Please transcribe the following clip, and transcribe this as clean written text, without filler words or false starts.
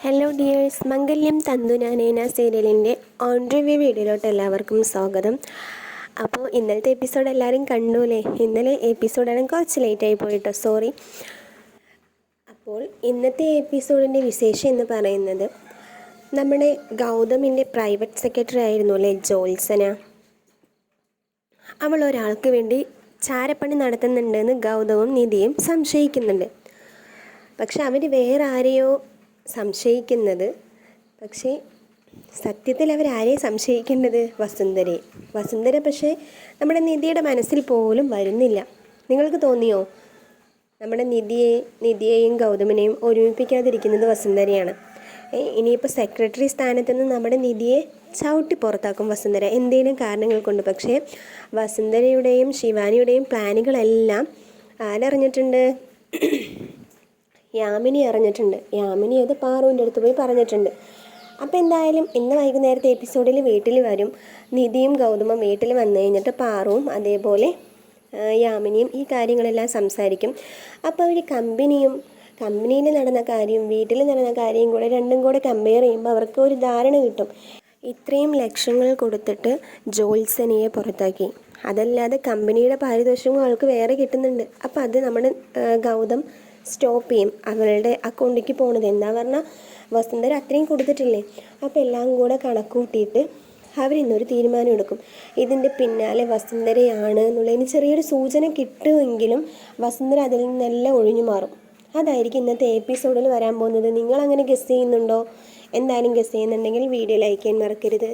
Hello dears, മംഗല്യം തന്തുനാനേന സീരിയലിൻ്റെ on review വീഡിയോയിലോട്ട് എല്ലാവർക്കും സ്വാഗതം. അപ്പോൾ ഇന്നലത്തെ എപ്പിസോഡ് എല്ലാവരും കണ്ടുല്ലേ? ഇന്നലെ എപ്പിസോഡാണ് കുറച്ച് ലേറ്റായി പോയിട്ടോ, സോറി. അപ്പോൾ ഇന്നത്തെ എപ്പിസോഡിൻ്റെ വിശേഷം എന്ന് പറയുന്നത്, നമ്മുടെ ഗൗതമിൻ്റെ പ്രൈവറ്റ് സെക്രട്ടറി ആയിരുന്നു അല്ലേ ജോത്സന. അവൾ ഒരാൾക്ക് വേണ്ടി ചാരപ്പണി നടത്തുന്നുണ്ടെന്ന് ഗൗതമും നിധിയും സംശയിക്കുന്നുണ്ട്. പക്ഷെ അവർ വേറെ ആരെയോ സംശയിക്കുന്നത്. പക്ഷേ സത്യത്തിൽ അവരാരെയും സംശയിക്കേണ്ടത് വസുന്ധര പക്ഷേ നമ്മുടെ നിധിയുടെ മനസ്സിൽ പോലും വരുന്നില്ല. നിങ്ങൾക്ക് തോന്നിയോ? നമ്മുടെ നിധിയെയും ഗൗതമിനെയും ഒരുമിപ്പിക്കാതിരിക്കുന്നത് വസുന്ധരയാണ്. ഇനിയിപ്പോൾ സെക്രട്ടറി സ്ഥാനത്ത് നിന്ന് നമ്മുടെ നിധിയെ ചവിട്ടി പുറത്താക്കും വസുന്ധര എന്തെങ്കിലും കാരണങ്ങൾ കൊണ്ട്. പക്ഷേ വസുന്ധരയുടെയും ശിവാനിയുടെയും പ്ലാനുകളെല്ലാം ആരറിഞ്ഞിട്ടുണ്ട്? യാമിനി അറിഞ്ഞിട്ടുണ്ട്. യാമിനി അത് പാറുവിൻ്റെ അടുത്ത് പോയി പറഞ്ഞിട്ടുണ്ട്. അപ്പോൾ എന്തായാലും ഇന്ന് വൈകുന്നേരത്തെ എപ്പിസോഡിൽ വീട്ടിൽ വരും. നിധിയും ഗൗതമും വീട്ടിൽ വന്നു കഴിഞ്ഞിട്ട് പാറുവും അതേപോലെ യാമിനിയും ഈ കാര്യങ്ങളെല്ലാം സംസാരിക്കും. അപ്പോൾ അവർ കമ്പനിയിൽ നടന്ന കാര്യം വീട്ടിൽ നടന്ന കാര്യം കൂടെ രണ്ടും കൂടെ കമ്പയർ ചെയ്യുമ്പോൾ അവർക്ക് ഒരു ധാരണ കിട്ടും. ഇത്രയും ലക്ഷങ്ങൾ കൊടുത്തിട്ട് ജോത്സനയെ പുറത്താക്കി, അതല്ലാതെ കമ്പനിയുടെ പാരിതോഷികം അവൾക്ക് വേറെ കിട്ടുന്നുണ്ട്. അപ്പോൾ അത് നമ്മുടെ ഗൗതം സ്റ്റോപ്പ് ചെയ്യും, അവളുടെ അക്കൗണ്ടിലേക്ക് പോകുന്നത്. എന്താ പറഞ്ഞാൽ വസുന്ധര അത്രയും കൊടുത്തിട്ടില്ലേ. അപ്പോൾ എല്ലാം കൂടെ കണക്ക് കൂട്ടിയിട്ട് അവരിന്നൊരു തീരുമാനം എടുക്കും. ഇതിൻ്റെ പിന്നാലെ വസുന്ധരയാണ് എന്നുള്ളതിന് ചെറിയൊരു സൂചന കിട്ടുമെങ്കിലും വസുന്ധര അതിൽ നിന്നെല്ലാം ഒഴിഞ്ഞു മാറും. അതായിരിക്കും ഇന്നത്തെ എപ്പിസോഡിൽ വരാൻ പോകുന്നത്. നിങ്ങളങ്ങനെ ഗസ് ചെയ്യുന്നുണ്ടോ? എന്തായാലും ഗസ് ചെയ്യുന്നുണ്ടെങ്കിൽ വീഡിയോ ലൈക്ക് ചെയ്യാൻ മറക്കരുത്.